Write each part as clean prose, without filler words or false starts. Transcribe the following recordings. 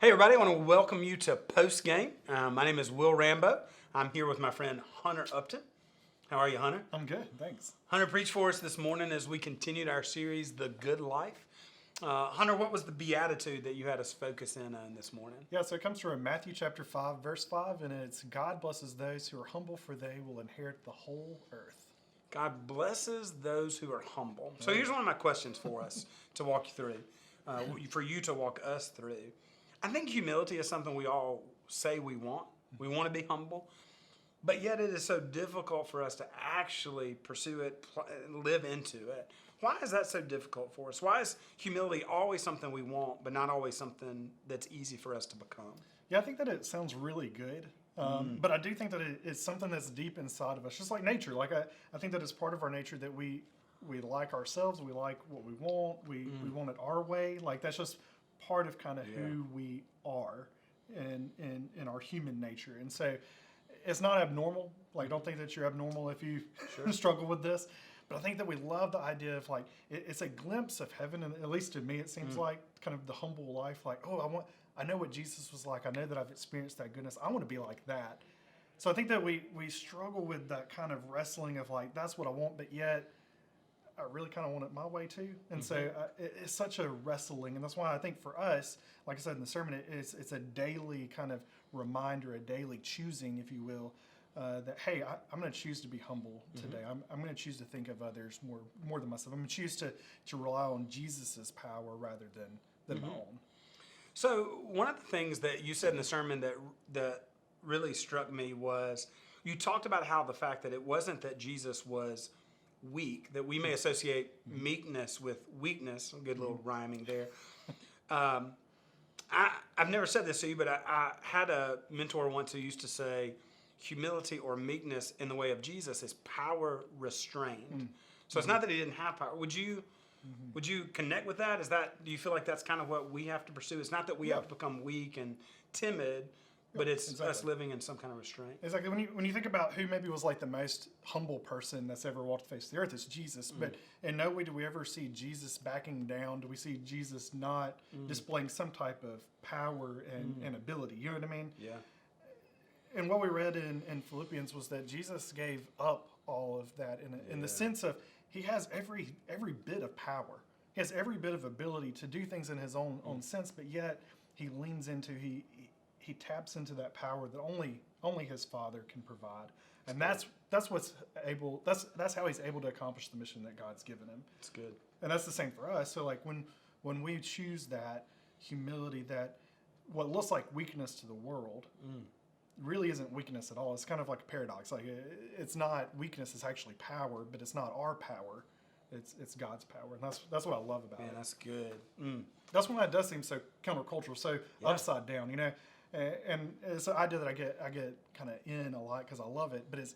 Hey everybody, I want to welcome you to PostGame. My name is Will Rambo. I'm here with my friend Hunter Upton. How are you, Hunter? I'm good, thanks. Hunter preached for us this morning as we continued our series, The Good Life. Hunter, what was the beatitude that you had us focus in on this morning? Yeah, so it comes from Matthew chapter 5, verse 5, and it's, God blesses those who are humble, for they will inherit the whole earth. God blesses those who are humble. So here's one of my questions for us to walk you through, for you to walk us through. I think humility is something we all say we want. We want to be humble. But yet it is so difficult for us to actually pursue it, live into it. Why is that so difficult for us? Why is humility always something we want, but not always something that's easy for us to become? Yeah, I think that it sounds really good, but I do think that it's something that's deep inside of us, just like nature. Like I think that it's part of our nature that we like ourselves, we like what we want, we want it our way. Like that's just part of kind of who we are in our human nature. And so it's not abnormal. Like, don't think that you're abnormal if you struggle with this. But I think that we love the idea of like it's a glimpse of heaven, and at least to me, it seems like kind of the humble life. Like, oh, I know what Jesus was like. I know that I've experienced that goodness. I want to be like that. So I think that we struggle with that kind of wrestling of like that's what I want, but yet I really kind of want it my way too. And so it's such a wrestling, and that's why I think for us, like I said in the sermon, it's a daily kind of reminder, a daily choosing, if you will. That hey, I'm going to choose to be humble today. I'm going to choose to think of others more than myself. I'm going to choose to rely on Jesus's power rather than my own. So one of the things that you said in the sermon that really struck me was you talked about how the fact that it wasn't that Jesus was weak, that we may associate meekness with weakness. A good little rhyming there. I've never said this to you, but I had a mentor once who used to say, humility or meekness in the way of Jesus is power restrained. So it's not that he didn't have power. Would you connect with that? Do you feel like that's kind of what we have to pursue? It's not that we have to become weak and timid, but it's us living in some kind of restraint. Exactly. When you think about who maybe was like the most humble person that's ever walked the face of the earth, it's Jesus. But in no way do we ever see Jesus backing down. Do we see Jesus not displaying some type of power and ability? You know what I mean? Yeah. And what we read in Philippians was that Jesus gave up all of that in the sense of he has every bit of power. He has every bit of ability to do things in his own sense, but yet he leans into, he taps into that power that only his Father can provide. And that's how he's able to accomplish the mission that God's given him. It's good. And that's the same for us. So like when we choose that humility, that what looks like weakness to the world really isn't weakness at all. It's kind of like a paradox. Like it's not weakness, it's actually power, but it's not our power. It's God's power. And that's what I love about it. Man, that's good. That's why it does seem so countercultural, so upside down, you know. And it's an idea that I get kind of in a lot because I love it. But it's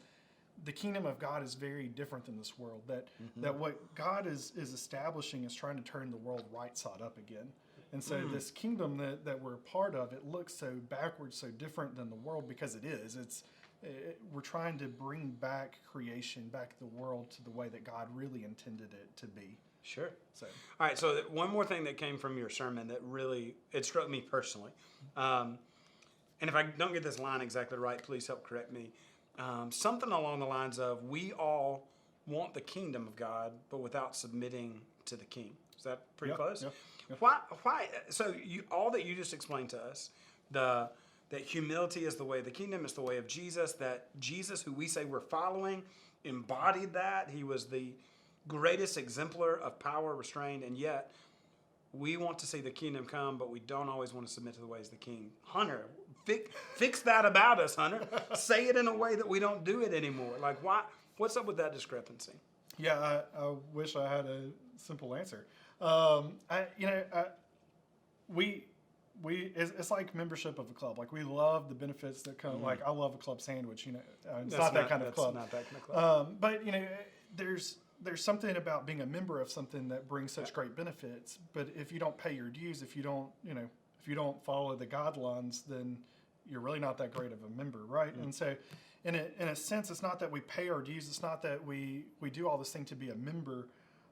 the kingdom of God is very different than this world. That what God is establishing is trying to turn the world right side up again. And so this kingdom that we're a part of, it looks so backwards, so different than the world because it is. We're trying to bring back creation, back the world to the way that God really intended it to be. Sure. So, all right. So one more thing that came from your sermon that really it struck me personally, and if I don't get this line exactly right, please help correct me. Something along the lines of, "We all want the kingdom of God, but without submitting to the King." Is that pretty close? Yep. Why? So all that you just explained to us, that humility is the way of the kingdom, is the way of Jesus. That Jesus, who we say we're following, embodied that. He was the greatest exemplar of power restrained, and yet we want to see the kingdom come, but we don't always want to submit to the ways of the King. Hunter, fix that about us, Hunter. Say it in a way that we don't do it anymore. Like, why? What's up with that discrepancy? Yeah, I wish I had a simple answer. It's like membership of a club. Like we love the benefits that come. Like I love a club sandwich. You know, it's not that kind of club. Not that kind of club. But you know, there's something about being a member of something that brings such great benefits. But if you don't pay your dues, if you don't follow the guidelines, then you're really not that great of a member, right? And so, in a sense, it's not that we pay our dues. It's not that we do all this thing to be a member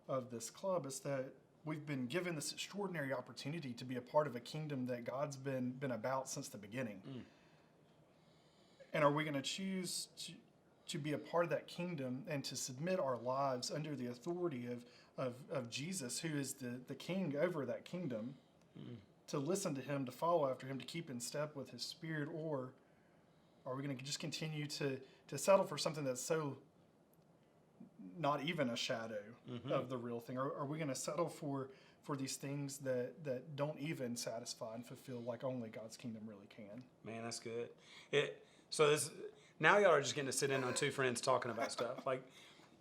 of this club. It's that we've been given this extraordinary opportunity to be a part of a kingdom that God's been about since the beginning. And are we going to choose to be a part of that kingdom and to submit our lives under the authority of Jesus, who is the king over that kingdom, to listen to him, to follow after him, to keep in step with his spirit? Or are we going to just continue to settle for something that's so not even a shadow of the real thing? Are we going to settle for these things that don't even satisfy and fulfill like only God's kingdom really can? Man, that's good. Now y'all are just getting to sit in on two friends talking about stuff. Like,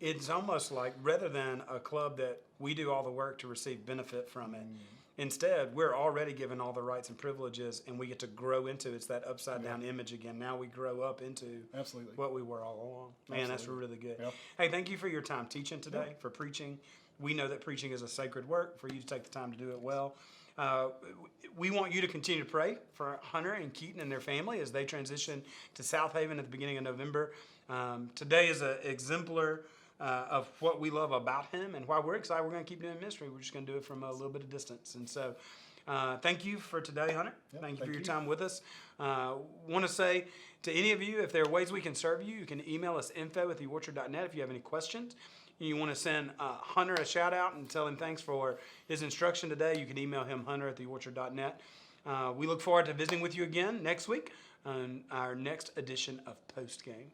it's almost like rather than a club that we do all the work to receive benefit from it, instead we're already given all the rights and privileges, and we get to grow into it's that upside down image again. Now we grow up into Absolutely what we were all along. Man, that's really good. Yep. Hey, thank you for your time teaching today, for preaching. We know that preaching is a sacred work, for you to take the time to do it well. We want you to continue to pray for Hunter and Keaton and their family as they transition to South Haven at the beginning of November. Today is an exemplar of what we love about him, and while we're excited, we're going to keep doing ministry. We're just going to do it from a little bit of distance. And so thank you for today, Hunter. Thank you for your time with us. Want to say to any of you, if there are ways we can serve you, you can email us info@theorchard.net if you have any questions. You want to send Hunter a shout out and tell him thanks for his instruction today, you can email him hunter@theorchard.net. We look forward to visiting with you again next week on our next edition of PostGame.